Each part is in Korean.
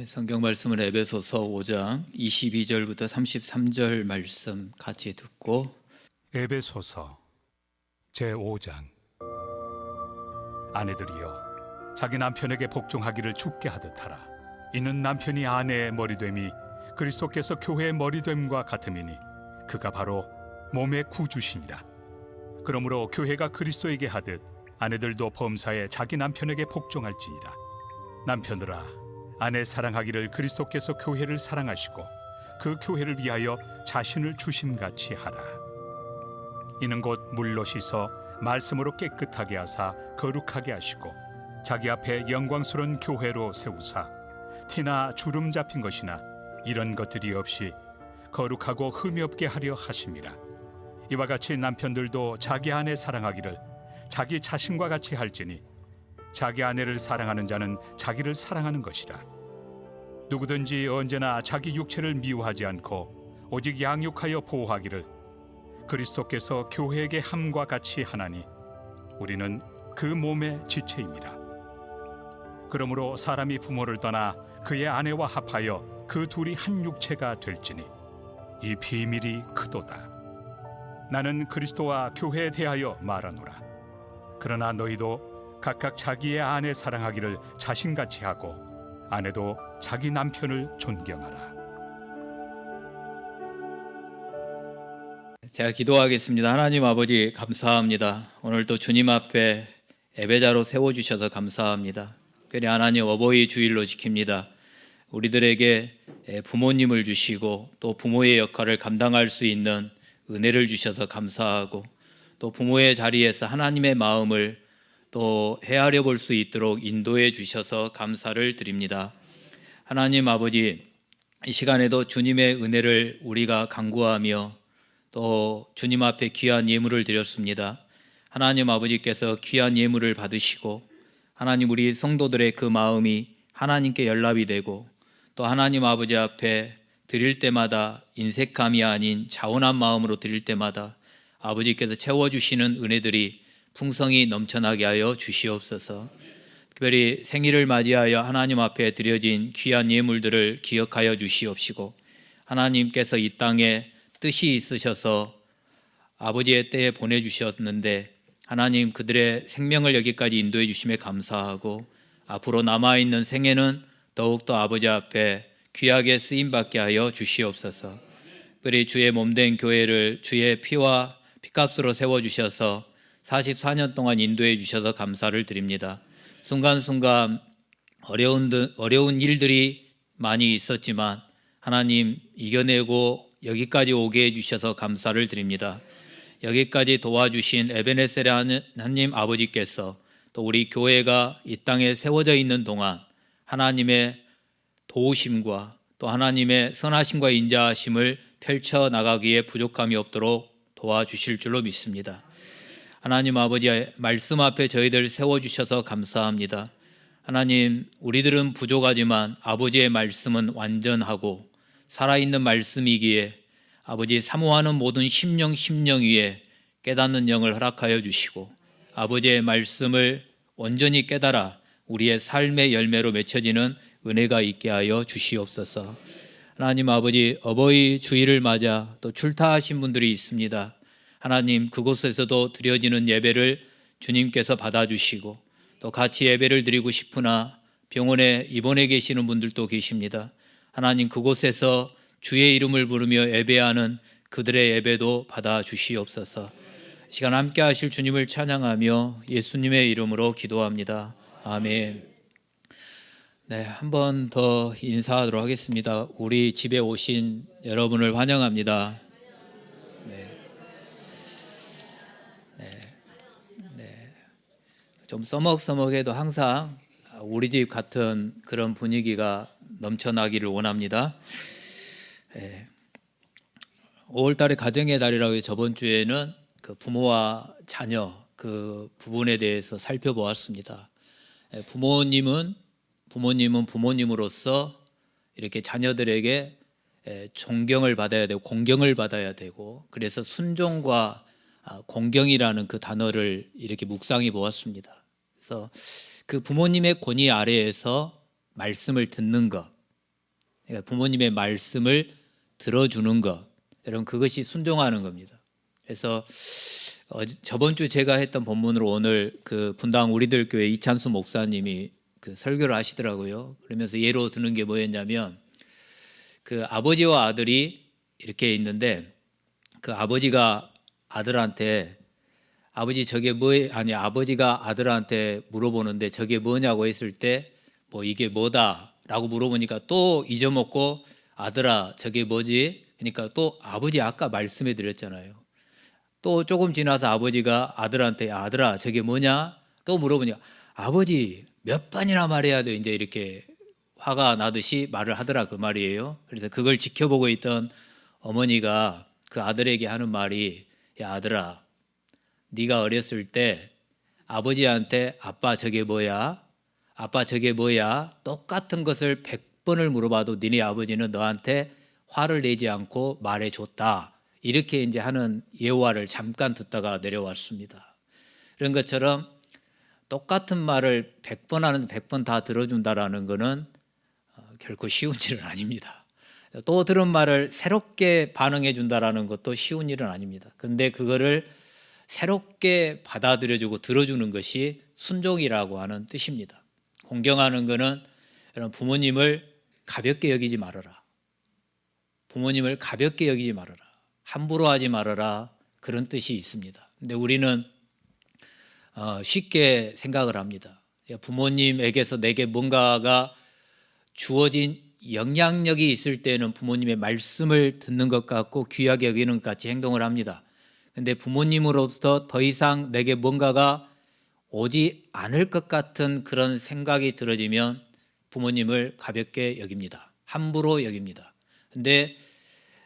성경 말씀은 에베소서 5장 22절부터 33절 말씀 같이 듣고 에베소서 제5장. 아내들이여, 자기 남편에게 복종하기를 죽게 하듯 하라. 이는 남편이 아내의 머리됨이 그리스도께서 교회의 머리됨과 같음이니 그가 바로 몸의 구주시니라. 그러므로 교회가 그리스도에게 하듯 아내들도 범사에 자기 남편에게 복종할지니라. 남편들아, 아내 사랑하기를 그리스도께서 교회를 사랑하시고 그 교회를 위하여 자신을 주심같이 하라. 이는 곧 물로 씻어 말씀으로 깨끗하게 하사 거룩하게 하시고 자기 앞에 영광스러운 교회로 세우사 티나 주름 잡힌 것이나 이런 것들이 없이 거룩하고 흠이 없게 하려 하심이라. 이와 같이 남편들도 자기 아내 사랑하기를 자기 자신과 같이 할지니 자기 아내를 사랑하는 자는 자기를 사랑하는 것이라. 누구든지 언제나 자기 육체를 미워하지 않고 오직 양육하여 보호하기를 그리스도께서 교회에게 함과 같이 하나니 우리는 그 몸의 지체입니다. 그러므로 사람이 부모를 떠나 그의 아내와 합하여 그 둘이 한 육체가 될지니 이 비밀이 크도다. 나는 그리스도와 교회에 대하여 말하노라. 그러나 너희도 각각 자기의 아내 사랑하기를 자신같이 하고 아내도 자기 남편을 존경하라. 제가 기도하겠습니다. 하나님 아버지, 감사합니다. 오늘도 주님 앞에 예배자로 세워주셔서 감사합니다. 특별히 하나님 어버이 주일로 지킵니다. 우리들에게 부모님을 주시고 또 부모의 역할을 감당할 수 있는 은혜를 주셔서 감사하고 또 부모의 자리에서 하나님의 마음을 또 헤아려 볼 수 있도록 인도해 주셔서 감사를 드립니다. 하나님 아버지, 이 시간에도 주님의 은혜를 우리가 간구하며 또 주님 앞에 귀한 예물을 드렸습니다. 하나님 아버지께서 귀한 예물을 받으시고 하나님 우리 성도들의 그 마음이 하나님께 연락이 되고 또 하나님 아버지 앞에 드릴 때마다 인색함이 아닌 자원한 마음으로 드릴 때마다 아버지께서 채워주시는 은혜들이 풍성히 넘쳐나게 하여 주시옵소서. 특별히 생일을 맞이하여 하나님 앞에 드려진 귀한 예물들을 기억하여 주시옵시고 하나님께서 이 땅에 뜻이 있으셔서 아버지의 때에 보내주셨는데 하나님 그들의 생명을 여기까지 인도해 주심에 감사하고 앞으로 남아있는 생애는 더욱더 아버지 앞에 귀하게 쓰임받게 하여 주시옵소서. 특별히 주의 몸된 교회를 주의 피와 피값으로 세워주셔서 44년 동안 인도해 주셔서 감사를 드립니다. 순간순간 어려운 일들이 많이 있었지만 하나님 이겨내고 여기까지 오게 해주셔서 감사를 드립니다. 여기까지 도와주신 에베네셀의 하나님 아버지께서 또 우리 교회가 이 땅에 세워져 있는 동안 하나님의 도우심과 또 하나님의 선하심과 인자하심을 펼쳐나가기에 부족함이 없도록 도와주실 줄로 믿습니다. 하나님 아버지의 말씀 앞에 저희들 세워주셔서 감사합니다. 하나님, 우리들은 부족하지만 아버지의 말씀은 완전하고 살아있는 말씀이기에 아버지 사모하는 모든 심령 위에 깨닫는 영을 허락하여 주시고 아버지의 말씀을 온전히 깨달아 우리의 삶의 열매로 맺혀지는 은혜가 있게 하여 주시옵소서. 하나님 아버지, 어버이 주일을 맞아 또 출타하신 분들이 있습니다. 하나님, 그곳에서도 드려지는 예배를 주님께서 받아주시고 또 같이 예배를 드리고 싶으나 병원에 입원해 계시는 분들도 계십니다. 하나님, 그곳에서 주의 이름을 부르며 예배하는 그들의 예배도 받아주시옵소서. 시간 함께 하실 주님을 찬양하며 예수님의 이름으로 기도합니다. 아멘. 네, 한 번 더 인사하도록 하겠습니다. 우리 집에 오신 여러분을 환영합니다. 좀 써먹써먹해도 항상 우리 집 같은 그런 분위기가 넘쳐나기를 원합니다. 5월달에 가정의 달이라고 해서 저번 주에는 그 부모와 자녀 그 부분에 대해서 살펴보았습니다. 부모님은 부모님으로서 이렇게 자녀들에게 존경을 받아야 되고 공경을 받아야 되고 그래서 순종과 공경이라는 그 단어를 이렇게 묵상해 보았습니다. 그래서 그 부모님의 권위 아래에서 말씀을 듣는 것, 그러니까 부모님의 말씀을 들어주는 것, 여러분 그것이 순종하는 겁니다. 그래서 저번 주 제가 했던 본문으로 오늘 그 분당 우리들 교회 이찬수 목사님이 그 설교를 하시더라고요. 그러면서 예로 드는 게 뭐였냐면 그 아버지와 아들이 이렇게 있는데 그 아버지가 아들한테 아버지가 아들한테 물어보는데 저게 뭐냐고 했을 때 뭐 이게 뭐다라고 물어보니까 또 잊어먹고 아들아 저게 뭐지? 그러니까 또 아버지 아까 말씀해 드렸잖아요. 또 조금 지나서 아버지가 아들한테 아들아 저게 뭐냐? 또 물어보니까 아버지 몇 번이나 말해야 돼. 이제 이렇게 화가 나듯이 말을 하더라 그 말이에요. 그래서 그걸 지켜보고 있던 어머니가 그 아들에게 하는 말이 야 아들아 네가 어렸을 때 아버지한테 아빠 저게 뭐야? 아빠 저게 뭐야? 똑같은 것을 100번을 물어봐도 니네 아버지는 너한테 화를 내지 않고 말해줬다. 이렇게 이제 하는 예화를 잠깐 듣다가 내려왔습니다. 그런 것처럼 똑같은 말을 100번 하는데 100번 다 들어준다라는 것은 결코 쉬운 일은 아닙니다. 또 들은 말을 새롭게 반응해 준다라는 것도 쉬운 일은 아닙니다. 그런데 그거를 새롭게 받아들여주고 들어주는 것이 순종이라고 하는 뜻입니다. 공경하는 것은 여러분 부모님을 가볍게 여기지 말아라. 부모님을 가볍게 여기지 말아라. 함부로 하지 말아라. 그런 뜻이 있습니다. 근데 우리는 쉽게 생각을 합니다. 부모님에게서 내게 뭔가가 주어진 영향력이 있을 때는 부모님의 말씀을 듣는 것 같고 귀하게 여기는 것 같이 행동을 합니다. 근데 부모님으로부터 더 이상 내게 뭔가가 오지 않을 것 같은 그런 생각이 들어지면 부모님을 가볍게 여깁니다. 함부로 여깁니다. 근데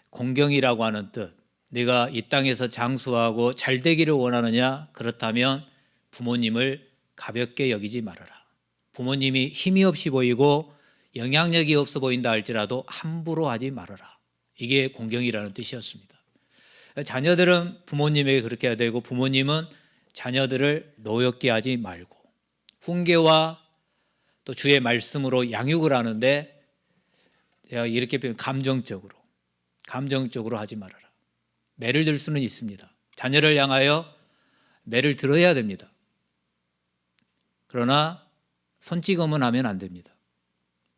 공경이라고 하는 뜻, 내가 이 땅에서 장수하고 잘 되기를 원하느냐? 그렇다면 부모님을 가볍게 여기지 말아라. 부모님이 힘이 없이 보이고 영향력이 없어 보인다 할지라도 함부로 하지 말아라. 이게 공경이라는 뜻이었습니다. 자녀들은 부모님에게 그렇게 해야 되고 부모님은 자녀들을 노엽게 하지 말고 훈계와 또 주의 말씀으로 양육을 하는데 제가 이렇게 표현 감정적으로 하지 말아라. 매를 들 수는 있습니다. 자녀를 향하여 매를 들어야 됩니다. 그러나 손찌검은 하면 안 됩니다.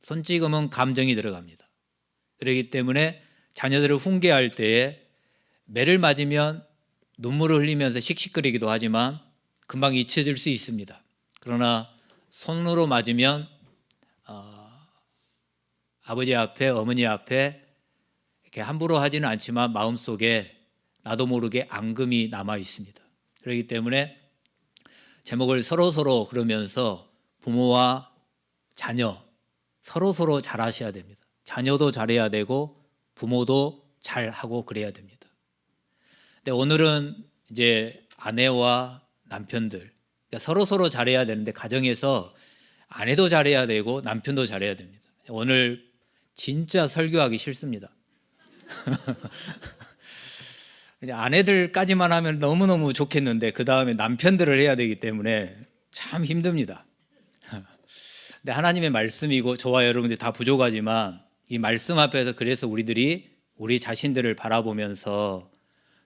손찌검은 감정이 들어갑니다. 그렇기 때문에 자녀들을 훈계할 때에 매를 맞으면 눈물을 흘리면서 씩씩거리기도 하지만 금방 잊혀질 수 있습니다. 그러나 손으로 맞으면 아버지 앞에 어머니 앞에 이렇게 함부로 하지는 않지만 마음속에 나도 모르게 앙금이 남아 있습니다. 그렇기 때문에 제목을 서로 그러면서 부모와 자녀 서로 잘하셔야 됩니다. 자녀도 잘해야 되고 부모도 잘하고 그래야 됩니다. 근데 오늘은 이제 아내와 남편들 그러니까 서로 잘해야 되는데 가정에서 아내도 잘해야 되고 남편도 잘해야 됩니다. 오늘 진짜 설교하기 싫습니다. 아내들까지만 하면 너무너무 좋겠는데 그 다음에 남편들을 해야 되기 때문에 참 힘듭니다. 근데 하나님의 말씀이고 저와 여러분들이 다 부족하지만 이 말씀 앞에서 그래서 우리들이 우리 자신들을 바라보면서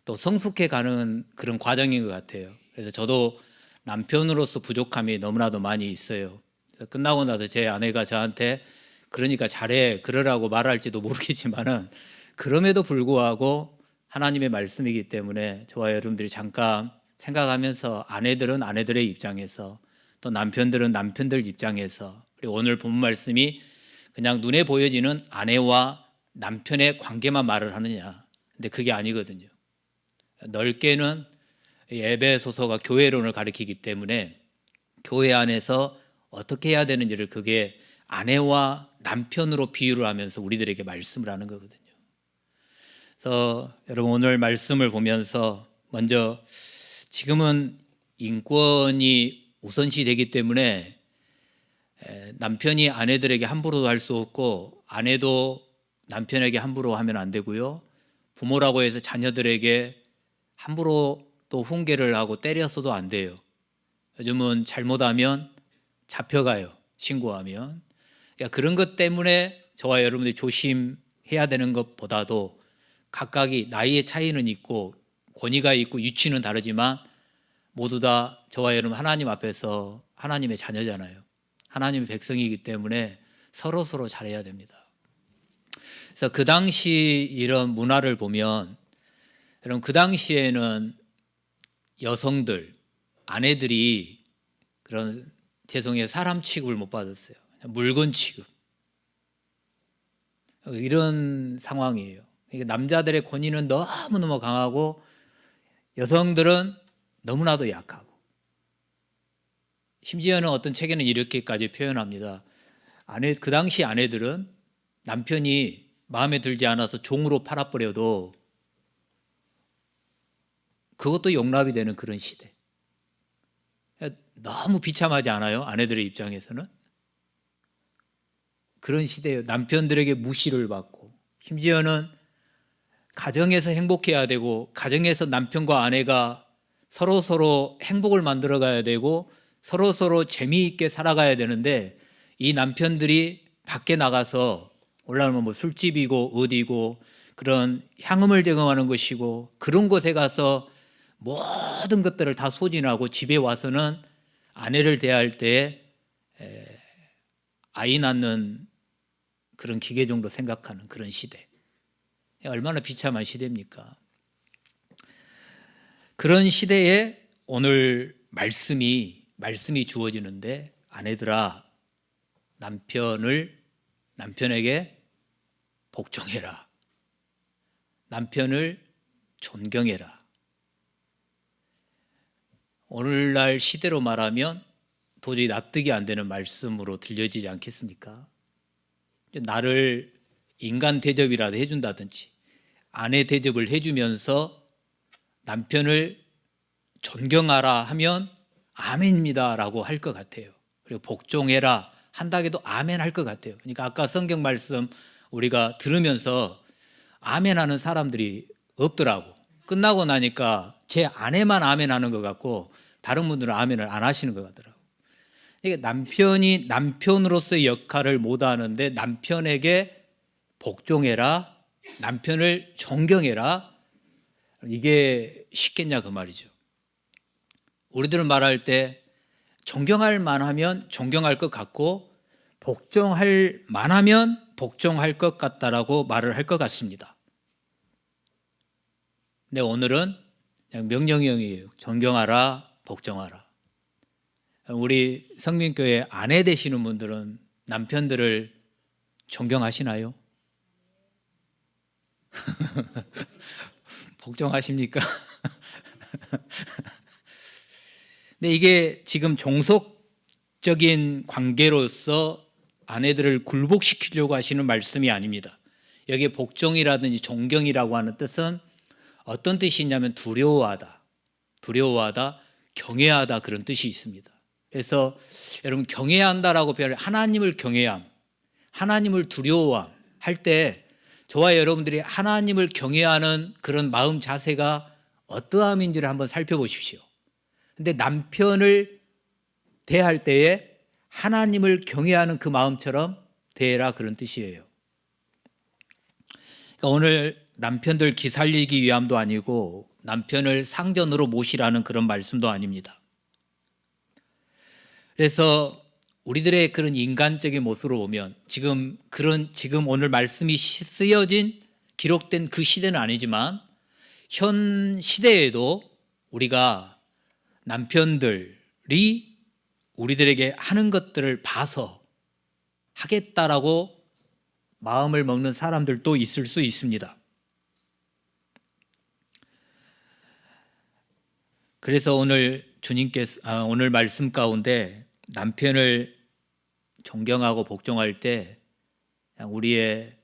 또 성숙해 가는 그런 과정인 것 같아요. 그래서 저도 남편으로서 부족함이 너무나도 많이 있어요. 그래서 끝나고 나서 제 아내가 저한테 그러니까 잘해 그러라고 말할지도 모르겠지만은 그럼에도 불구하고 하나님의 말씀이기 때문에 저와 여러분들이 잠깐 생각하면서 아내들은 아내들의 입장에서 또 남편들은 남편들 입장에서 그리고 오늘 본 말씀이 그냥 눈에 보여지는 아내와 남편의 관계만 말을 하느냐. 근데 그게 아니거든요. 넓게는 에베소서가 교회론을 가리키기 때문에 교회 안에서 어떻게 해야 되는지를 그게 아내와 남편으로 비유를 하면서 우리들에게 말씀을 하는 거거든요. 그래서 여러분 오늘 말씀을 보면서 먼저 지금은 인권이 우선시 되기 때문에 남편이 아내들에게 함부로 할 수 없고 아내도 남편에게 함부로 하면 안 되고요. 부모라고 해서 자녀들에게 함부로 또 훈계를 하고 때려서도 안 돼요. 요즘은 잘못하면 잡혀가요. 신고하면. 그러니까 그런 것 때문에 저와 여러분들이 조심해야 되는 것보다도 각각이 나이의 차이는 있고 권위가 있고 위치는 다르지만 모두 다 저와 여러분 하나님 앞에서 하나님의 자녀잖아요. 하나님의 백성이기 때문에 서로 잘해야 됩니다. 그래서 그 당시 이런 문화를 보면 여러분 그 당시에는 여성들, 아내들이 그런 죄송해요 사람 취급을 못 받았어요. 물건 취급. 이런 상황이에요. 남자들의 권위는 너무너무 강하고 여성들은 너무나도 약하고 심지어는 어떤 책에는 이렇게까지 표현합니다. 그 당시 아내들은 남편이 마음에 들지 않아서 종으로 팔아버려도 그것도 용납이 되는 그런 시대. 너무 비참하지 않아요? 아내들의 입장에서는 그런 시대예요. 남편들에게 무시를 받고 심지어는 가정에서 행복해야 되고 가정에서 남편과 아내가 서로 행복을 만들어 가야 되고 서로 재미있게 살아가야 되는데 이 남편들이 밖에 나가서 올라오면 뭐 술집이고 어디고 그런 향음을 제공하는 것이고 그런 곳에 가서 모든 것들을 다 소진하고 집에 와서는 아내를 대할 때 아이 낳는 그런 기계 정도 생각하는 그런 시대. 얼마나 비참한 시대입니까? 그런 시대에 오늘 말씀이 주어지는데 아내들아 남편에게 복종해라. 남편을 존경해라. 오늘날 시대로 말하면 도저히 납득이 안 되는 말씀으로 들려지지 않겠습니까? 나를 인간 대접이라도 해준다든지 아내 대접을 해주면서 남편을 존경하라 하면 아멘입니다 라고 할 것 같아요. 그리고 복종해라 한다 해도 아멘 할 것 같아요. 그러니까 아까 성경 말씀 우리가 들으면서 아멘 하는 사람들이 없더라고. 끝나고 나니까 제 아내만 아멘 하는 것 같고 다른 분들은 아멘을 안 하시는 것 같더라고. 이게 남편이 남편으로서의 역할을 못 하는데 남편에게 복종해라, 남편을 존경해라, 이게 쉽겠냐 그 말이죠. 우리들은 말할 때 존경할 만하면 존경할 것 같고 복종할 만하면 복종할 것 같다라고 말을 할 것 같습니다. 근데 오늘은 그냥 명령형이에요. 존경하라, 복종하라. 우리 성민교회 아내 되시는 분들은 남편들을 존경하시나요? 복종하십니까? 근데 이게 지금 종속적인 관계로서 아내들을 굴복시키려고 하시는 말씀이 아닙니다. 여기에 복종이라든지 존경이라고 하는 뜻은 어떤 뜻이 있냐면 두려워하다, 경외하다 그런 뜻이 있습니다. 그래서 여러분 경외한다라고 표현을 하나님을 경외함, 하나님을 두려워함 할 때 저와 여러분들이 하나님을 경외하는 그런 마음 자세가 어떠함인지를 한번 살펴보십시오. 근데 남편을 대할 때에 하나님을 경외하는 그 마음처럼 대해라 그런 뜻이에요. 그러니까 오늘 남편들 기살리기 위함도 아니고 남편을 상전으로 모시라는 그런 말씀도 아닙니다. 그래서 우리들의 그런 인간적인 모습으로 보면 지금 오늘 말씀이 쓰여진 기록된 그 시대는 아니지만 현 시대에도 우리가 남편들이 우리들에게 하는 것들을 봐서 하겠다라고 마음을 먹는 사람들도 있을 수 있습니다. 그래서 오늘 오늘 말씀 가운데 남편을 존경하고 복종할 때 우리의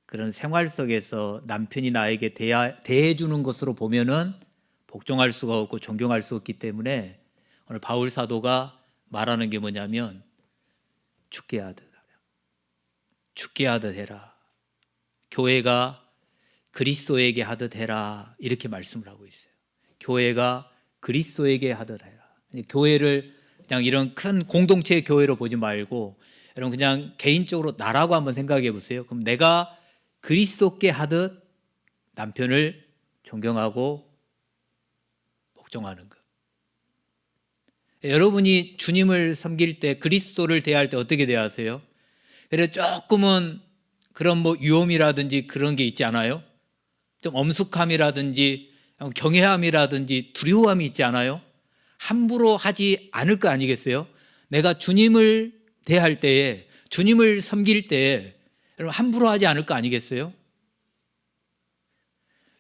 그런 생활 속에서 남편이 나에게 대해주는 것으로 보면은 복종할 수가 없고 존경할 수 없기 때문에 오늘 바울 사도가 말하는 게 뭐냐면 죽게 하듯 해라. 교회가 그리스도에게 하듯 해라. 이렇게 말씀을 하고 있어요. 교회가 그리스도에게 하듯 해라. 교회를 그냥 이런 큰 공동체의 교회로 보지 말고 여러분 그냥 개인적으로 나라고 한번 생각해 보세요. 그럼 내가 그리스도께 하듯 남편을 존경하고 복종하는 것. 여러분이 주님을 섬길 때, 그리스도를 대할 때 어떻게 대하세요? 그래서 조금은 그런 뭐 유엄이라든지 그런 게 있지 않아요? 좀 엄숙함이라든지 경외함이라든지 두려움이 있지 않아요? 함부로 하지 않을 거 아니겠어요? 내가 주님을 대할 때에, 주님을 섬길 때에 여러분 함부로 하지 않을 거 아니겠어요?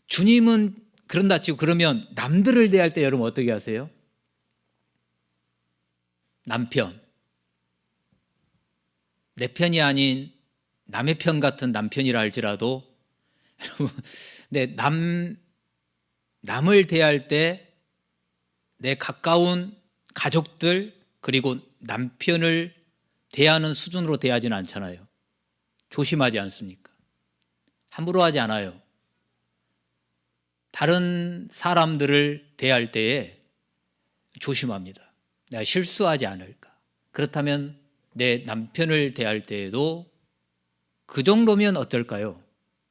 주님은 그런다 치고 그러면 남들을 대할 때 여러분 어떻게 하세요? 남편, 내 편이 아닌 남의 편 같은 남편이라 할지라도 여러분, 남을 대할 때 내 가까운 가족들 그리고 남편을 대하는 수준으로 대하지는 않잖아요. 조심하지 않습니까? 함부로 하지 않아요. 다른 사람들을 대할 때에 조심합니다. 내가 실수하지 않을까. 그렇다면 내 남편을 대할 때에도 그 정도면 어떨까요?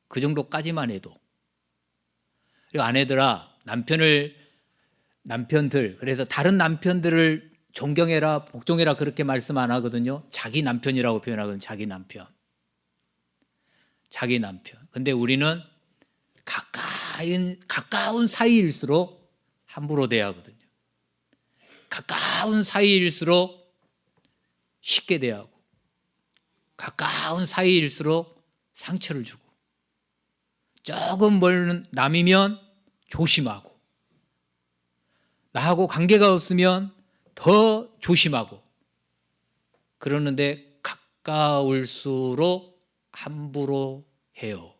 그 정도까지만 해도. 그리고 아내들아, 남편들, 그래서 다른 남편들을 존경해라, 복종해라 그렇게 말씀 안 하거든요. 자기 남편이라고 표현하거든요. 자기 남편. 근데 우리는 가까운 사이일수록 함부로 대하거든요. 가까운 사이일수록 쉽게 대하고, 가까운 사이일수록 상처를 주고, 조금 멀은 남이면 조심하고, 나하고 관계가 없으면 더 조심하고, 그러는데 가까울수록 함부로 해요.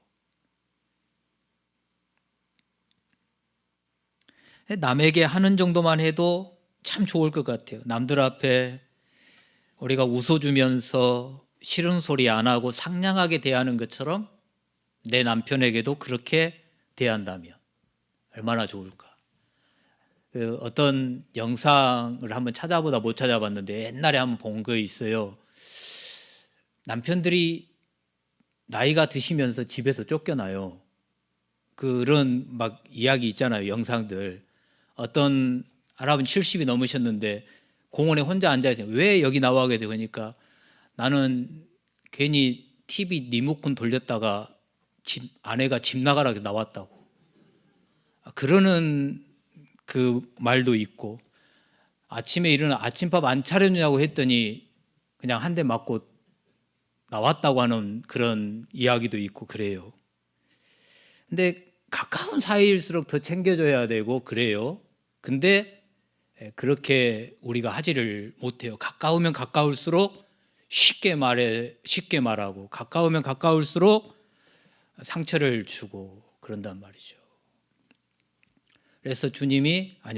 남에게 하는 정도만 해도 참 좋을 것 같아요. 남들 앞에 우리가 웃어주면서 싫은 소리 안 하고 상냥하게 대하는 것처럼 내 남편에게도 그렇게 대한다면 얼마나 좋을까. 어떤 영상을 한번 찾아보다 못 찾아봤는데 옛날에 한번 본 거 있어요. 남편들이 나이가 드시면서 집에서 쫓겨나요. 그런 막 이야기 있잖아요. 영상들. 어떤 할아버지 70이 넘으셨는데 공원에 혼자 앉아있어요. 왜 여기 나와 계세요? 그러니까 나는 괜히 TV 리모컨 돌렸다가 아내가 집 나가라고 나왔다고. 그러는 그 말도 있고, 아침에 일어나 아침밥 안 차려주냐고 했더니 그냥 한 대 맞고 나왔다고 하는 그런 이야기도 있고 그래요. 근데 가까운 사이일수록 더 챙겨줘야 되고 그래요. 근데 그렇게 우리가 하지를 못해요. 가까우면 가까울수록 쉽게 말하고, 가까우면 가까울수록 상처를 주고 그런단 말이죠. 그래서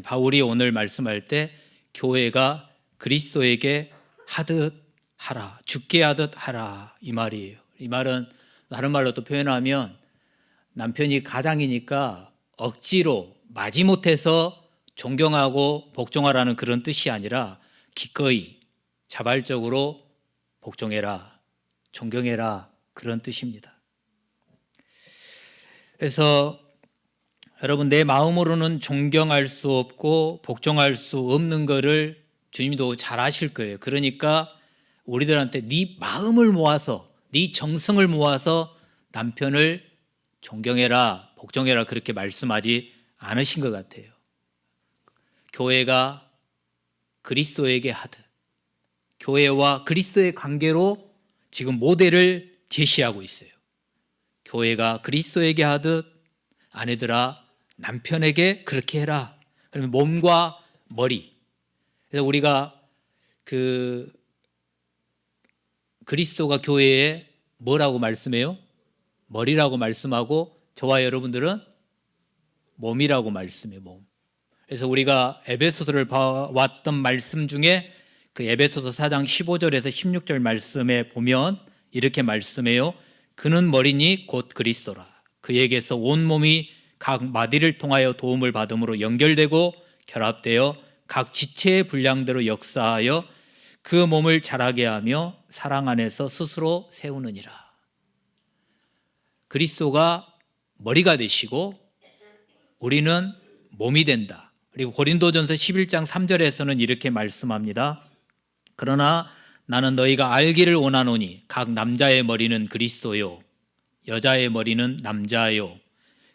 바울이 오늘 말씀할 때 교회가 그리스도에게 하듯 하라, 죽게 하듯 하라 이 말이에요. 이 말은 다른 말로 또 표현하면 남편이 가장이니까 억지로 마지못해서 존경하고 복종하라는 그런 뜻이 아니라 기꺼이 자발적으로 복종해라, 존경해라 그런 뜻입니다. 그래서 여러분, 내 마음으로는 존경할 수 없고 복종할 수 없는 거를 주님도 잘 아실 거예요. 그러니까 우리들한테 네 마음을 모아서, 네 정성을 모아서 남편을 존경해라, 복종해라 그렇게 말씀하지 않으신 것 같아요. 교회가 그리스도에게 하듯, 교회와 그리스도의 관계로 지금 모델을 제시하고 있어요. 교회가 그리스도에게 하듯 아내들아 남편에게 그렇게 해라. 그러면 몸과 머리. 그래서 우리가 그리스도가 교회에 뭐라고 말씀해요? 머리라고 말씀하고 저와 여러분들은 몸이라고 말씀해요. 몸. 그래서 우리가 에베소서를 봐왔던 말씀 중에 그 에베소서 4장 15절에서 16절 말씀에 보면 이렇게 말씀해요. 그는 머리니 곧 그리스도라. 그에게서 온 몸이 각 마디를 통하여 도움을 받음으로 연결되고 결합되어 각 지체의 분량대로 역사하여 그 몸을 자라게 하며 사랑 안에서 스스로 세우느니라. 그리스도가 머리가 되시고 우리는 몸이 된다. 그리고 고린도전서 11장 3절에서는 이렇게 말씀합니다. 그러나 나는 너희가 알기를 원하노니 각 남자의 머리는 그리스도요 여자의 머리는 남자요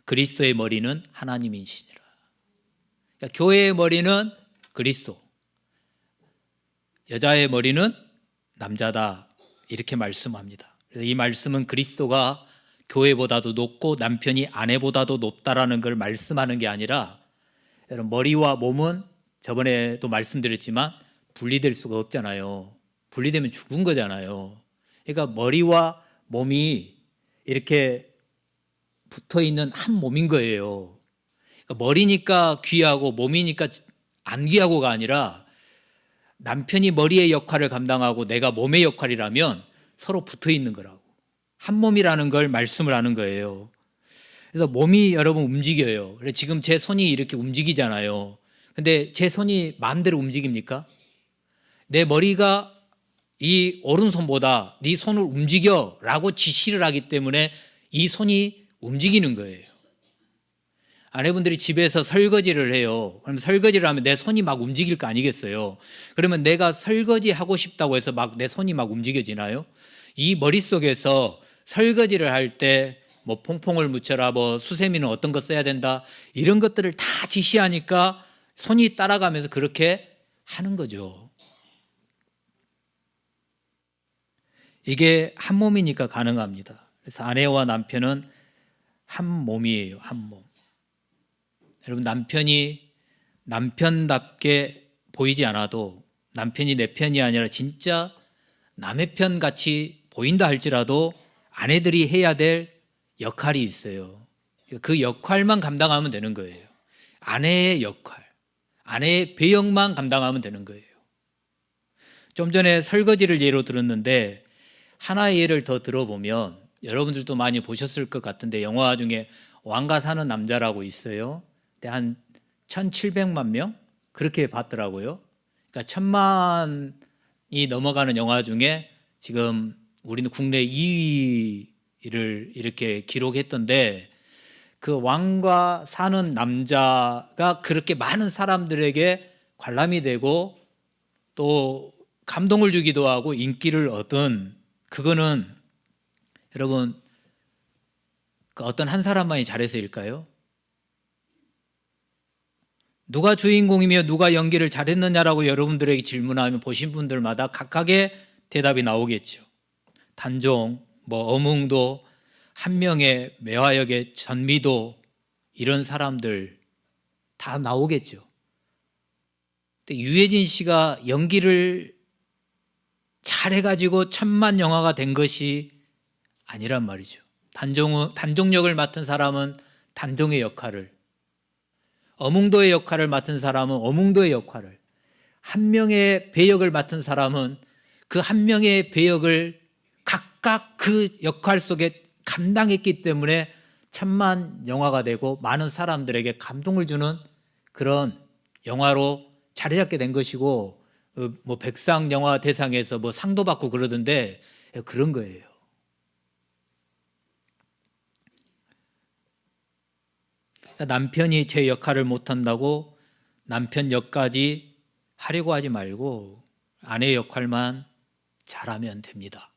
그리스도의 머리는 하나님이시니라. 그러니까 교회의 머리는 그리스도, 여자의 머리는 남자다, 이렇게 말씀합니다. 그래서 이 말씀은 그리스도가 교회보다도 높고 남편이 아내보다도 높다라는 걸 말씀하는 게 아니라, 여러분, 머리와 몸은 저번에도 말씀드렸지만 분리될 수가 없잖아요. 분리되면 죽은 거잖아요. 그러니까 머리와 몸이 이렇게 붙어 있는 한 몸인 거예요. 그러니까 머리니까 귀하고 몸이니까 안 귀하고가 아니라, 남편이 머리의 역할을 감당하고 내가 몸의 역할이라면 서로 붙어 있는 거라고. 한 몸이라는 걸 말씀을 하는 거예요. 그래서 몸이 여러분 움직여요. 그래서 지금 제 손이 이렇게 움직이잖아요. 근데 제 손이 마음대로 움직입니까? 내 머리가 이 오른손보다 네 손을 움직여 라고 지시를 하기 때문에 이 손이 움직이는 거예요. 아내분들이 집에서 설거지를 해요. 그럼 설거지를 하면 내 손이 막 움직일 거 아니겠어요? 그러면 내가 설거지 하고 싶다고 해서 막 내 손이 막 움직여지나요? 이 머릿속에서 설거지를 할 때 뭐 퐁퐁을 묻혀라, 뭐 수세미는 어떤 거 써야 된다, 이런 것들을 다 지시하니까 손이 따라가면서 그렇게 하는 거죠. 이게 한 몸이니까 가능합니다. 그래서 아내와 남편은 한 몸이에요. 한 몸. 여러분, 남편이 남편답게 보이지 않아도, 남편이 내 편이 아니라 진짜 남의 편 같이 보인다 할지라도 아내들이 해야 될 역할이 있어요. 그 역할만 감당하면 되는 거예요. 아내의 역할, 아내의 배역만 감당하면 되는 거예요. 좀 전에 설거지를 예로 들었는데, 하나의 예를 더 들어보면 여러분들도 많이 보셨을 것 같은데, 영화 중에 왕가 사는 남자라고 있어요. 한 1700만 명? 그렇게 봤더라고요. 그러니까 1000만이 넘어가는 영화 중에 지금 우리는 국내 2위를 이렇게 기록했던데, 그 왕과 사는 남자가 그렇게 많은 사람들에게 관람이 되고 또 감동을 주기도 하고 인기를 얻은, 그거는 여러분 그 어떤 한 사람만이 잘해서일까요? 누가 주인공이며 누가 연기를 잘했느냐라고 여러분들에게 질문하면 보신 분들마다 각각의 대답이 나오겠죠. 단종, 뭐 어몽도, 한 명의 매화역의 전미도, 이런 사람들 다 나오겠죠. 근데 유해진 씨가 연기를 잘해가지고 1000만 영화가 된 것이 아니란 말이죠. 단종 역을 맡은 사람은 단종의 역할을, 어몽도의 역할을 맡은 사람은 어몽도의 역할을, 한 명의 배역을 맡은 사람은 그 한 명의 배역을 각각 그 역할 속에 감당했기 때문에 1000만 영화가 되고 많은 사람들에게 감동을 주는 그런 영화로 자리 잡게 된 것이고, 뭐 백상 영화 대상에서 뭐 상도 받고 그러던데 그런 거예요. 남편이 제 역할을 못한다고 남편 역까지 하려고 하지 말고 아내 역할만 잘하면 됩니다.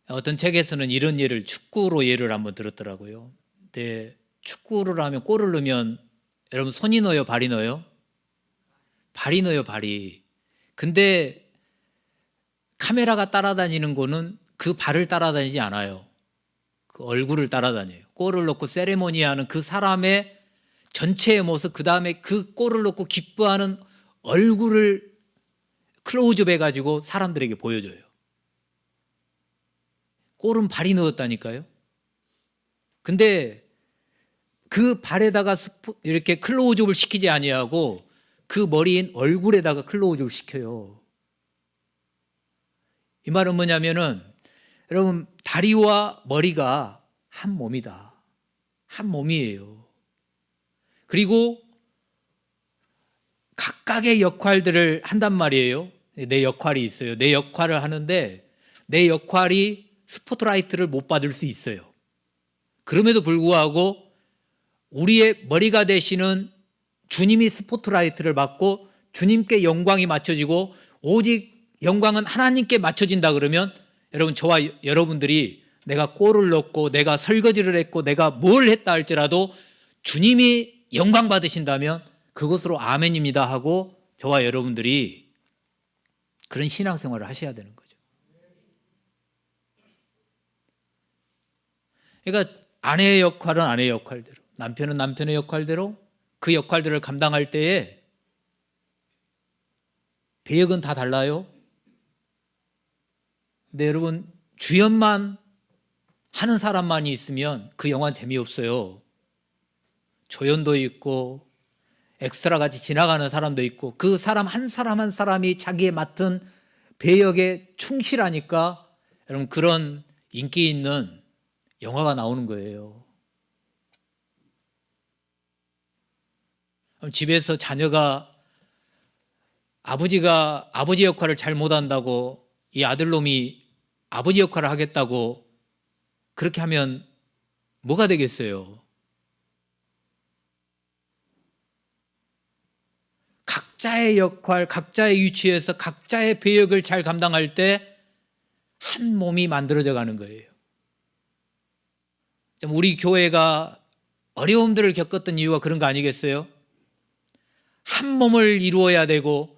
어떤 책에서는 이런 예를, 축구로 예를 한번 들었더라고요. 근데 축구를 하면, 골을 넣으면 여러분 손이 넣어요, 발이 넣어요? 발이 넣어요, 발이. 근데 카메라가 따라다니는 거는 그 발을 따라다니지 않아요. 그 얼굴을 따라다녀요. 골을 넣고 세레모니하는 그 사람의 전체의 모습, 그 다음에 그 골을 넣고 기뻐하는 얼굴을 클로즈업 해가지고 사람들에게 보여줘요. 골은 발이 넣었다니까요. 근데 그 발에다가 이렇게 클로즈업을 시키지 아니하고 그 머리인 얼굴에다가 클로즈업을 시켜요. 이 말은 뭐냐면은, 여러분, 다리와 머리가 한 몸이다. 한 몸이에요. 그리고 각각의 역할들을 한단 말이에요. 내 역할이 있어요. 내 역할을 하는데 내 역할이 스포트라이트를 못 받을 수 있어요. 그럼에도 불구하고 우리의 머리가 되시는 주님이 스포트라이트를 받고 주님께 영광이 맞춰지고 오직 영광은 하나님께 맞춰진다 그러면 여러분, 저와 여러분들이 내가 골을 넣고 내가 설거지를 했고 내가 뭘 했다 할지라도 주님이 영광 받으신다면 그것으로 아멘입니다 하고 저와 여러분들이 그런 신앙생활을 하셔야 되는 거죠. 그러니까 아내의 역할은 아내의 역할대로, 남편은 남편의 역할대로 그 역할들을 감당할 때에 배역은 다 달라요. 근데 여러분, 주연만 하는 사람만이 있으면 그 영화는 재미없어요. 조연도 있고 엑스트라 같이 지나가는 사람도 있고 그 사람 한 사람 한 사람이 자기의 맡은 배역에 충실하니까 여러분 그런 인기 있는 영화가 나오는 거예요. 집에서 자녀가 아버지가 아버지 역할을 잘 못한다고 이 아들놈이 아버지 역할을 하겠다고 그렇게 하면 뭐가 되겠어요? 각자의 역할, 각자의 위치에서 각자의 배역을 잘 감당할 때 한 몸이 만들어져 가는 거예요. 우리 교회가 어려움들을 겪었던 이유가 그런 거 아니겠어요? 한 몸을 이루어야 되고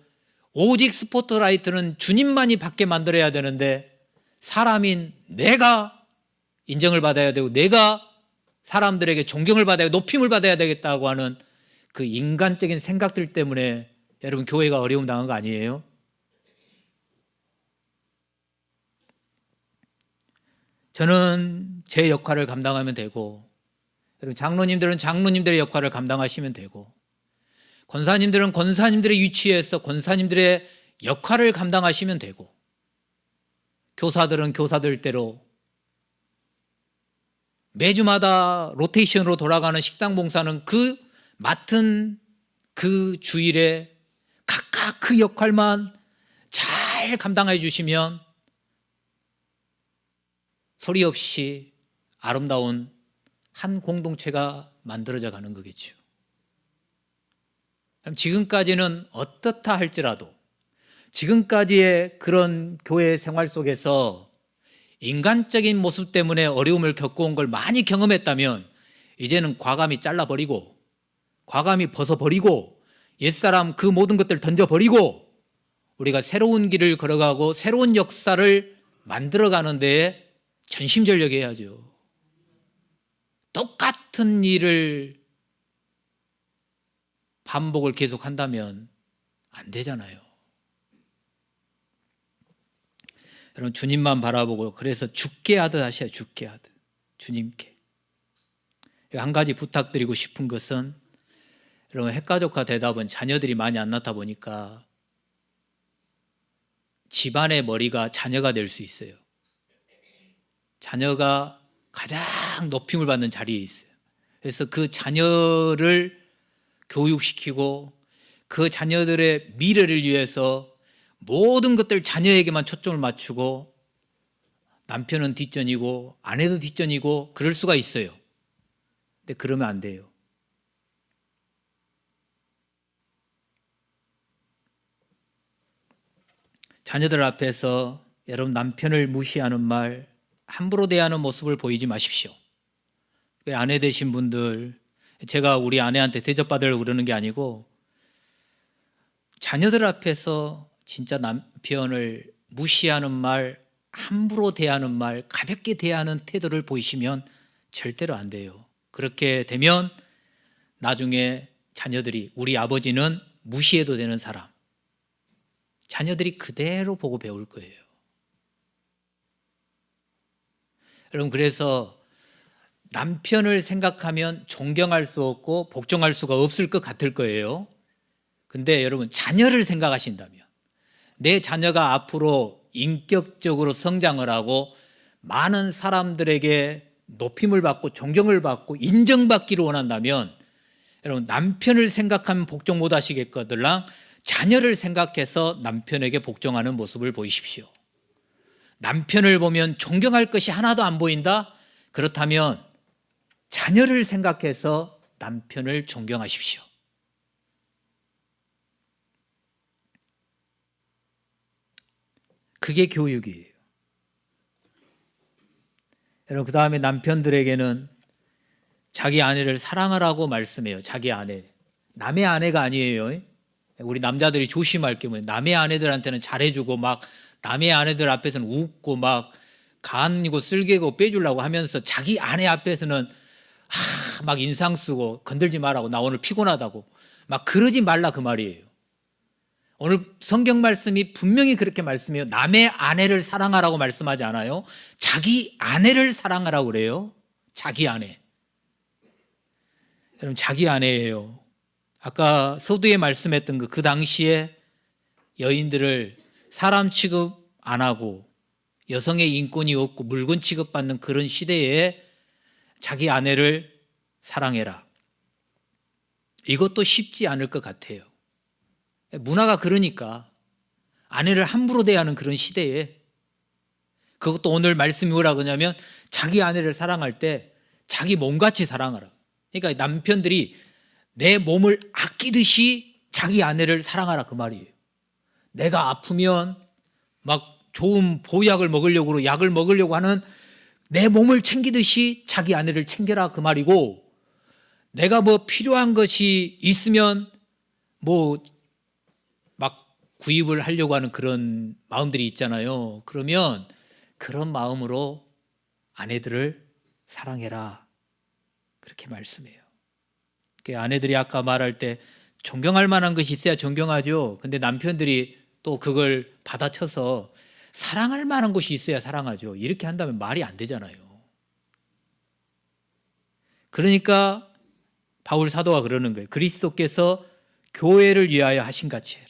오직 스포트라이트는 주님만이 받게 만들어야 되는데 사람인 내가 인정을 받아야 되고 내가 사람들에게 존경을 받아야 높임을 받아야 되겠다고 하는 그 인간적인 생각들 때문에 여러분 교회가 어려움 당한 거 아니에요? 저는 제 역할을 감당하면 되고 여러분 장로님들은 장로님들의 역할을 감당하시면 되고 권사님들은 권사님들의 위치에서 권사님들의 역할을 감당하시면 되고 교사들은 교사들대로 매주마다 로테이션으로 돌아가는 식당 봉사는 그 맡은 그 주일에 각각 그 역할만 잘 감당해 주시면 소리 없이 아름다운 한 공동체가 만들어져 가는 거겠죠. 지금까지는 어떻다 할지라도 지금까지의 그런 교회 생활 속에서 인간적인 모습 때문에 어려움을 겪어온 걸 많이 경험했다면 이제는 과감히 잘라버리고 과감히 벗어버리고 옛사람 그 모든 것들을 던져버리고 우리가 새로운 길을 걸어가고 새로운 역사를 만들어가는 데에 전심전력해야죠. 똑같은 일을 반복을 계속한다면 안 되잖아요. 여러분 주님만 바라보고 그래서 죽게 하듯 하셔야 죽게 하듯 주님께. 한 가지 부탁드리고 싶은 것은 여러분 핵가족화 대답은 자녀들이 많이 안 낳다 보니까 집안의 머리가 자녀가 될 수 있어요. 자녀가 가장 높임을 받는 자리에 있어요. 그래서 그 자녀를 교육시키고 그 자녀들의 미래를 위해서 모든 것들 자녀에게만 초점을 맞추고 남편은 뒷전이고 아내도 뒷전이고 그럴 수가 있어요. 근데 그러면 안 돼요. 자녀들 앞에서 여러분 남편을 무시하는 말, 함부로 대하는 모습을 보이지 마십시오. 아내 되신 분들, 제가 우리 아내한테 대접받으려고 그러는 게 아니고 자녀들 앞에서 진짜 남편을 무시하는 말, 함부로 대하는 말, 가볍게 대하는 태도를 보이시면 절대로 안 돼요. 그렇게 되면 나중에 자녀들이 우리 아버지는 무시해도 되는 사람, 자녀들이 그대로 보고 배울 거예요. 여러분 그래서 남편을 생각하면 존경할 수 없고 복종할 수가 없을 것 같을 거예요. 근데 여러분 자녀를 생각하신다면 내 자녀가 앞으로 인격적으로 성장을 하고 많은 사람들에게 높임을 받고 존경을 받고 인정받기를 원한다면 여러분 남편을 생각하면 복종 못 하시겠거들랑 자녀를 생각해서 남편에게 복종하는 모습을 보이십시오. 남편을 보면 존경할 것이 하나도 안 보인다? 그렇다면 자녀를 생각해서 남편을 존경하십시오. 그게 교육이에요. 여러분, 그 다음에 남편들에게는 자기 아내를 사랑하라고 말씀해요. 자기 아내. 남의 아내가 아니에요. 우리 남자들이 조심할 게 뭐예요? 남의 아내들한테는 잘해주고 막 남의 아내들 앞에서는 웃고 막 간이고 쓸개고 빼주려고 하면서 자기 아내 앞에서는 막 인상 쓰고 건들지 말라고, 나 오늘 피곤하다고 막 그러지 말라 그 말이에요. 오늘 성경 말씀이 분명히 그렇게 말씀해요. 남의 아내를 사랑하라고 말씀하지 않아요. 자기 아내를 사랑하라고 그래요. 자기 아내. 여러분, 자기 아내예요. 아까 서두에 말씀했던 그 당시에 여인들을 사람 취급 안 하고 여성의 인권이 없고 물건 취급받는 그런 시대에 자기 아내를 사랑해라. 이것도 쉽지 않을 것 같아요. 문화가 그러니까 아내를 함부로 대하는 그런 시대에, 그것도 오늘 말씀이 뭐라고 하냐면 자기 아내를 사랑할 때 자기 몸같이 사랑하라. 그러니까 남편들이 내 몸을 아끼듯이 자기 아내를 사랑하라 그 말이에요. 내가 아프면 막 좋은 보약을 먹으려고 약을 먹으려고 하는 내 몸을 챙기듯이 자기 아내를 챙겨라 그 말이고, 내가 뭐 필요한 것이 있으면 뭐 막 구입을 하려고 하는 그런 마음들이 있잖아요. 그러면 그런 마음으로 아내들을 사랑해라 그렇게 말씀해요. 아내들이 아까 말할 때 존경할 만한 것이 있어야 존경하죠. 근데 남편들이 또 그걸 받아쳐서 사랑할 만한 것이 있어야 사랑하죠. 이렇게 한다면 말이 안 되잖아요. 그러니까 바울 사도가 그러는 거예요. 그리스도께서 교회를 위하여 하신 같이 해라.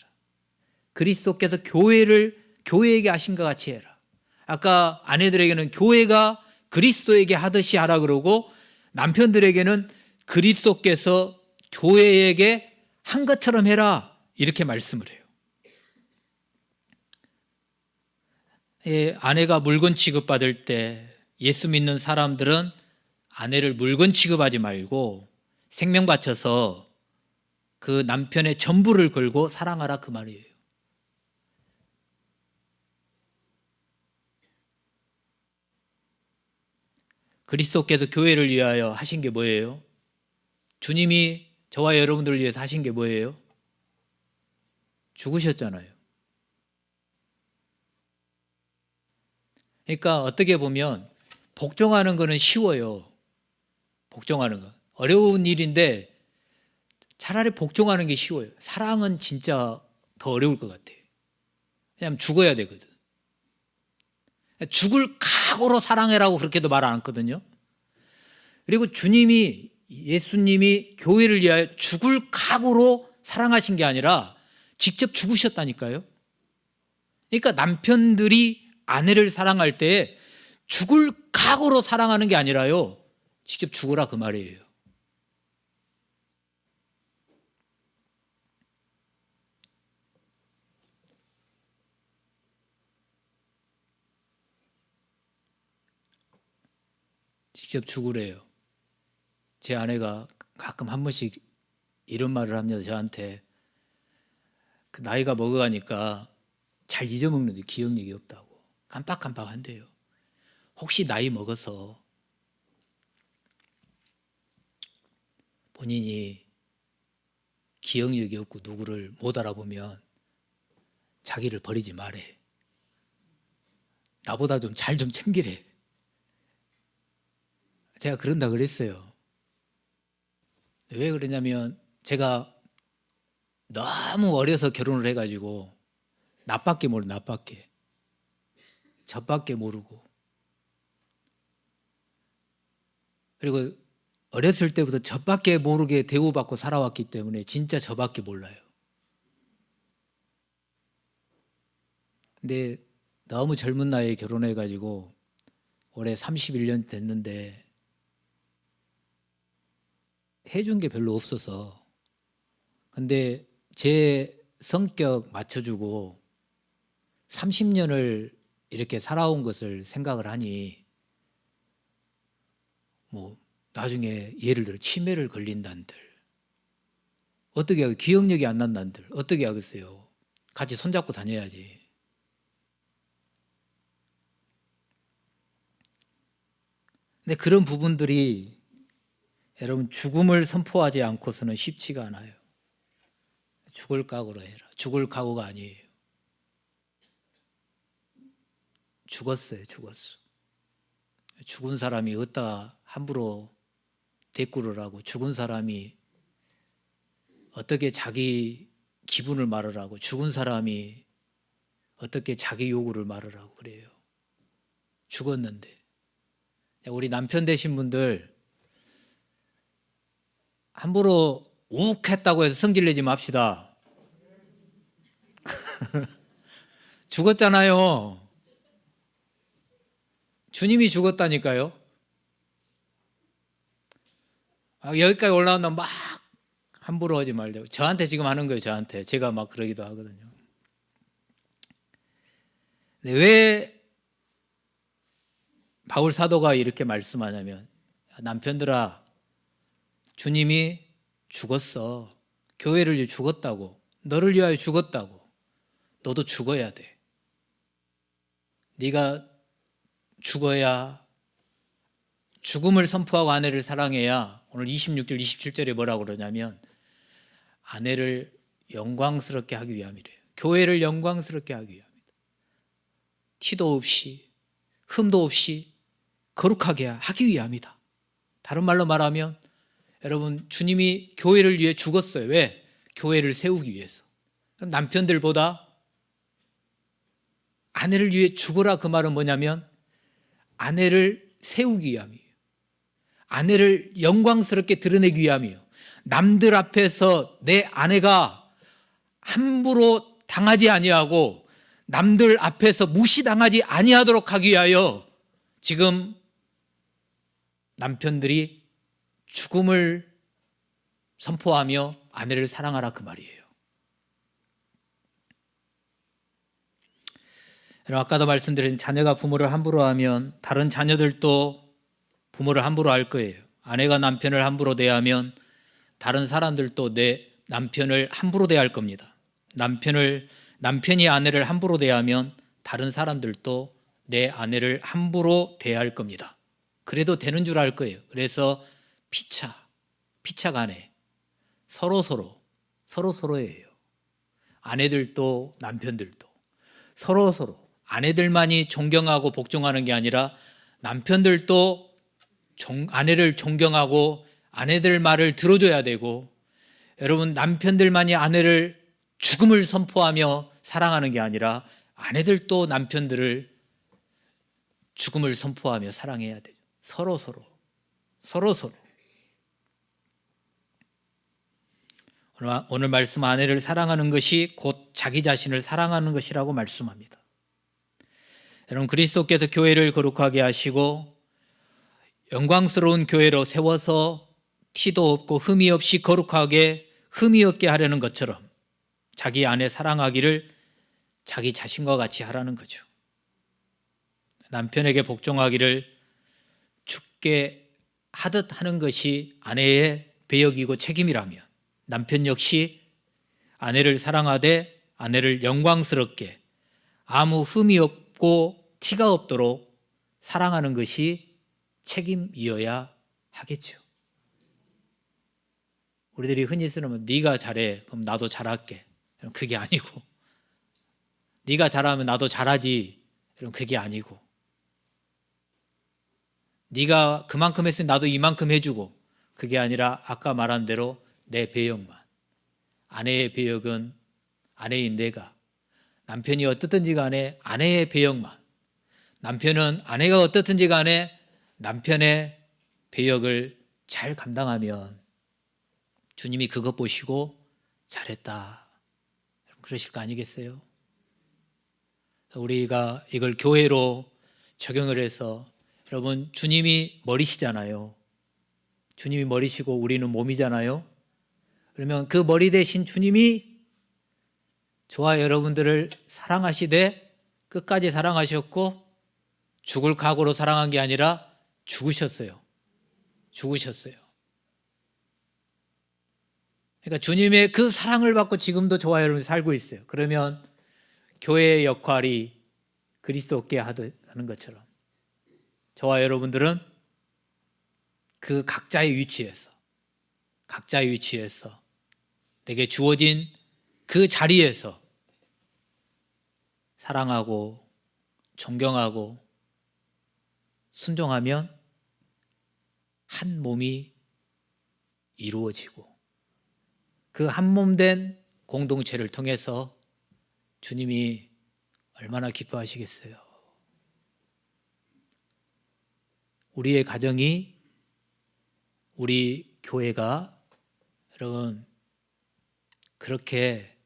그리스도께서 교회에게 하신 것 같이 해라. 아까 아내들에게는 교회가 그리스도에게 하듯이 하라 그러고, 남편들에게는 그리스도께서 교회에게 한 것처럼 해라 이렇게 말씀을 해요. 아내가 물건 취급받을 때 예수 믿는 사람들은 아내를 물건 취급하지 말고 생명 바쳐서 그 남편의 전부를 걸고 사랑하라 그 말이에요. 그리스도께서 교회를 위하여 하신 게 뭐예요? 주님이 저와 여러분들을 위해서 하신 게 뭐예요? 죽으셨잖아요. 그러니까 어떻게 보면 복종하는 거는 쉬워요. 복종하는 거. 어려운 일인데 차라리 복종하는 게 쉬워요. 사랑은 진짜 더 어려울 것 같아요. 왜냐하면 죽어야 되거든. 죽을 각오로 사랑해라고 그렇게도 말 안 했거든요. 그리고 예수님이 교회를 위하여 죽을 각오로 사랑하신 게 아니라 직접 죽으셨다니까요. 그러니까 남편들이 아내를 사랑할 때 죽을 각오로 사랑하는 게 아니라요, 직접 죽으라 그 말이에요. 직접 죽으래요. 제 아내가 가끔 한 번씩 이런 말을 합니다. 저한테 그 나이가 먹어가니까 잘 잊어먹는데 기억력이 없다고. 깜빡깜빡한대요. 혹시 나이 먹어서 본인이 기억력이 없고 누구를 못 알아보면 자기를 버리지 말해. 나보다 좀 잘 좀 챙기래. 제가 그런다 그랬어요. 왜 그러냐면 제가 너무 어려서 결혼을 해가지고 나밖에 모르, 나밖에. 저밖에 모르고. 그리고 어렸을 때부터 저밖에 모르게 대우받고 살아왔기 때문에 진짜 저밖에 몰라요. 근데 너무 젊은 나이에 결혼해가지고 올해 31년 됐는데 해준 게 별로 없어서. 근데 제 성격 맞춰주고 30년을 이렇게 살아온 것을 생각을 하니 뭐 나중에 예를 들어 치매를 걸린다는들 어떻게 하겠어요? 기억력이 안 난다는들 어떻게 하겠어요? 같이 손잡고 다녀야지. 근데 그런 부분들이 여러분 죽음을 선포하지 않고서는 쉽지가 않아요. 죽을 각오로 해라. 죽을 각오가 아니에요. 죽었어요. 죽었어. 죽은 사람이 어디다 함부로 대꾸를 하고 죽은 사람이 어떻게 자기 기분을 말을 하고 죽은 사람이 어떻게 자기 요구를 말을 하고 그래요. 죽었는데. 우리 남편 되신 분들 함부로 욱했다고 해서 성질내지 맙시다. 죽었잖아요. 주님이 죽었다니까요. 여기까지 올라온다 막 함부로 하지 말자고. 저한테 지금 하는 거예요. 저한테. 제가 막 그러기도 하거든요. 왜 바울 사도가 이렇게 말씀하냐면 남편들아 주님이 죽었어. 교회를 위해 죽었다고. 너를 위하여 죽었다고. 너도 죽어야 돼. 네가 죽어야 죽음을 선포하고 아내를 사랑해야 오늘 26절 27절에 뭐라고 그러냐면 아내를 영광스럽게 하기 위함이래요. 교회를 영광스럽게 하기 위함이다. 티도 없이 흠도 없이 거룩하게 하기 위함이다. 다른 말로 말하면 여러분 주님이 교회를 위해 죽었어요. 왜? 교회를 세우기 위해서. 남편들보다 아내를 위해 죽어라 그 말은 뭐냐면 아내를 세우기 위함이에요. 아내를 영광스럽게 드러내기 위함이에요. 남들 앞에서 내 아내가 함부로 당하지 아니하고 남들 앞에서 무시당하지 아니하도록 하기 위하여 지금 남편들이 죽음을 선포하며 아내를 사랑하라 그 말이에요. 여러분 아까도 말씀드린 자녀가 부모를 함부로 하면 다른 자녀들도 부모를 함부로 할 거예요. 아내가 남편을 함부로 대하면 다른 사람들도 내 남편을 함부로 대할 겁니다. 남편이 아내를 함부로 대하면 다른 사람들도 내 아내를 함부로 대할 겁니다. 그래도 되는 줄 알 거예요. 그래서 피차간에 서로서로예요. 아내들도 남편들도 서로서로 아내들만이 존경하고 복종하는 게 아니라 남편들도 아내를 존경하고 아내들 말을 들어줘야 되고 여러분 남편들만이 아내를 죽음을 선포하며 사랑하는 게 아니라 아내들도 남편들을 죽음을 선포하며 사랑해야 되죠. 서로서로 오늘 말씀 아내를 사랑하는 것이 곧 자기 자신을 사랑하는 것이라고 말씀합니다. 여러분 그리스도께서 교회를 거룩하게 하시고 영광스러운 교회로 세워서 티도 없고 흠이 없이 거룩하게 흠이 없게 하려는 것처럼 자기 아내 사랑하기를 자기 자신과 같이 하라는 거죠. 남편에게 복종하기를 죽게 하듯 하는 것이 아내의 배역이고 책임이라면 남편 역시 아내를 사랑하되 아내를 영광스럽게 아무 흠이 없고 티가 없도록 사랑하는 것이 책임이어야 하겠죠. 우리들이 흔히 쓰는 네가 잘해 그럼 나도 잘할게. 그게 아니고 네가 잘하면 나도 잘하지. 그게 아니고 네가 그만큼 했으니 나도 이만큼 해주고 그게 아니라 아까 말한 대로 내 배역만. 아내의 배역은 아내인 내가 남편이 어떻든지 간에 아내의 배역만 남편은 아내가 어떻든지 간에 남편의 배역을 잘 감당하면 주님이 그것 보시고 잘했다 그러실 거 아니겠어요? 우리가 이걸 교회로 적용을 해서 여러분 주님이 머리시잖아요. 주님이 머리시고 우리는 몸이잖아요. 그러면 그 머리 대신 주님이 저와 여러분들을 사랑하시되 끝까지 사랑하셨고 죽을 각오로 사랑한 게 아니라 죽으셨어요. 그러니까 주님의 그 사랑을 받고 지금도 저와 여러분이 살고 있어요. 그러면 교회의 역할이 그리스도께 하는 것처럼 저와 여러분들은 그 각자의 위치에서 내게 주어진 그 자리에서 사랑하고 존경하고 순종하면 한 몸이 이루어지고 그 한 몸 된 공동체를 통해서 주님이 얼마나 기뻐하시겠어요. 우리의 가정이, 우리 교회가 여러분 그렇게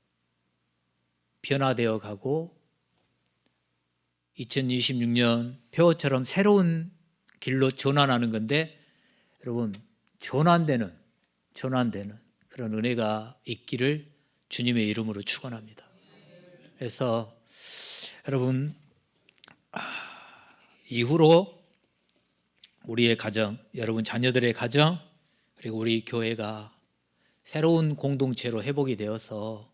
변화되어 가고 2026년 폐허처럼 새로운 길로 전환하는 건데 여러분 전환되는 그런 은혜가 있기를 주님의 이름으로 축원합니다. 그래서 여러분 이후로 우리의 가정, 여러분 자녀들의 가정, 그리고 우리 교회가 새로운 공동체로 회복이 되어서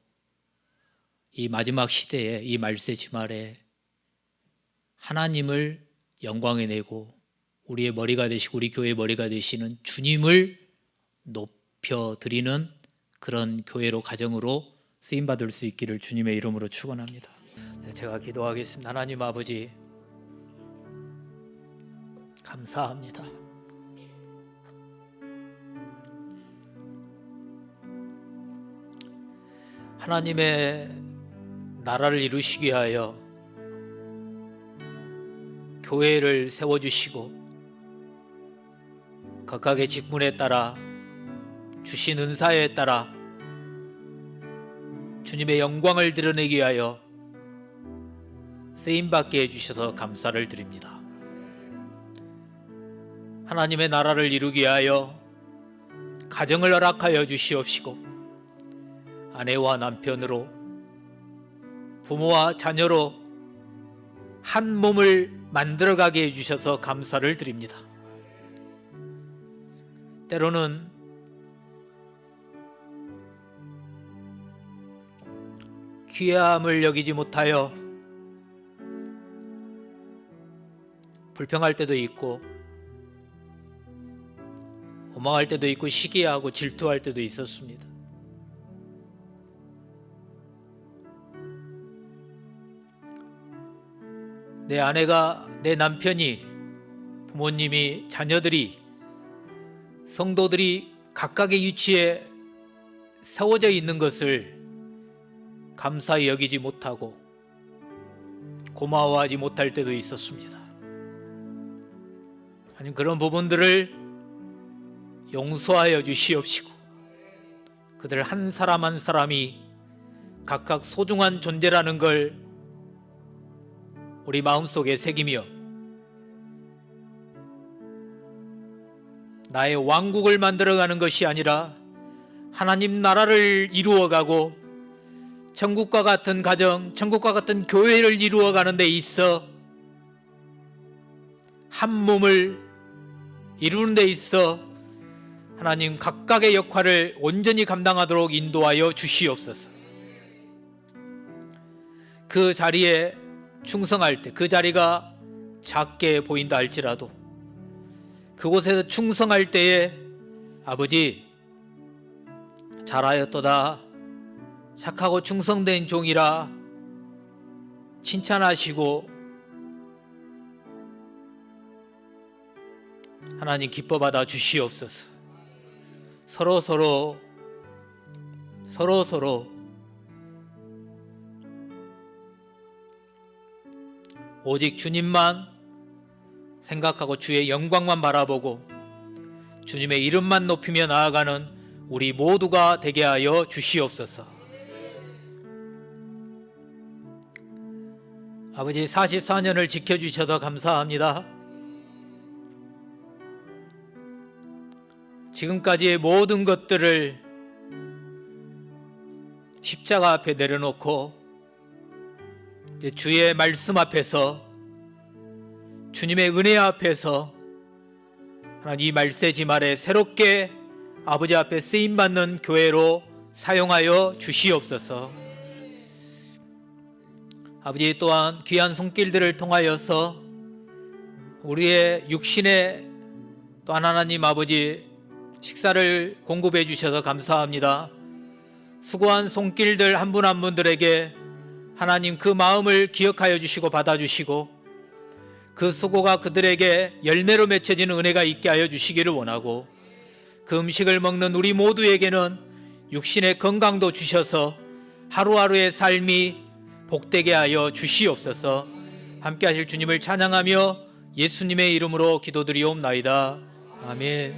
이 마지막 시대에, 이 말세 지말에 하나님을 영광에 내고 우리의 머리가 되시고 우리 교회의 머리가 되시는 주님을 높여드리는 그런 교회로, 가정으로 쓰임받을 수 있기를 주님의 이름으로 축원합니다. 제가 기도하겠습니다. 하나님 아버지 감사합니다. 하나님의 나라를 이루시기 위하여 교회를 세워주시고 각각의 직분에 따라 주신 은사에 따라 주님의 영광을 드러내기 위하여 쓰임받게 해주셔서 감사를 드립니다. 하나님의 나라를 이루기 위하여 가정을 허락하여 주시옵시고 아내와 남편으로 부모와 자녀로 한 몸을 만들어가게 해주셔서 감사를 드립니다. 때로는 귀함을 여기지 못하여 불평할 때도 있고 원망할 때도 있고 시기하고 질투할 때도 있었습니다. 내 아내가, 내 남편이, 부모님이, 자녀들이, 성도들이 각각의 위치에 세워져 있는 것을 감사히 여기지 못하고 고마워하지 못할 때도 있었습니다. 아니 그런 부분들을 용서하여 주시옵시고 그들 한 사람 한 사람이 각각 소중한 존재라는 걸 우리 마음속에 새기며 나의 왕국을 만들어가는 것이 아니라 하나님 나라를 이루어가고 천국과 같은 가정, 천국과 같은 교회를 이루어가는 데 있어 한 몸을 이루는 데 있어 하나님 각각의 역할을 온전히 감당하도록 인도하여 주시옵소서. 그 자리에 충성할 때, 그 자리가 작게 보인다 할지라도 그곳에서 충성할 때에 아버지 잘하였도다, 착하고 충성된 종이라 칭찬하시고 하나님 기뻐받아 주시옵소서. 서로 오직 주님만 생각하고 주의 영광만 바라보고 주님의 이름만 높이며 나아가는 우리 모두가 되게 하여 주시옵소서. 아버지 44년을 지켜주셔서 감사합니다. 지금까지의 모든 것들을 십자가 앞에 내려놓고 이제 주의 말씀 앞에서 주님의 은혜 앞에서 하나님 이 말세지 말에 새롭게 아버지 앞에 쓰임받는 교회로 사용하여 주시옵소서. 아버지 또한 귀한 손길들을 통하여서 우리의 육신에 또한 하나님 아버지 식사를 공급해 주셔서 감사합니다. 수고한 손길들 한 분 한 분들에게 하나님 그 마음을 기억하여 주시고 받아주시고 그 수고가 그들에게 열매로 맺혀지는 은혜가 있게 하여 주시기를 원하고 그 음식을 먹는 우리 모두에게는 육신의 건강도 주셔서 하루하루의 삶이 복되게 하여 주시옵소서. 함께 하실 주님을 찬양하며 예수님의 이름으로 기도드리옵나이다. 아멘.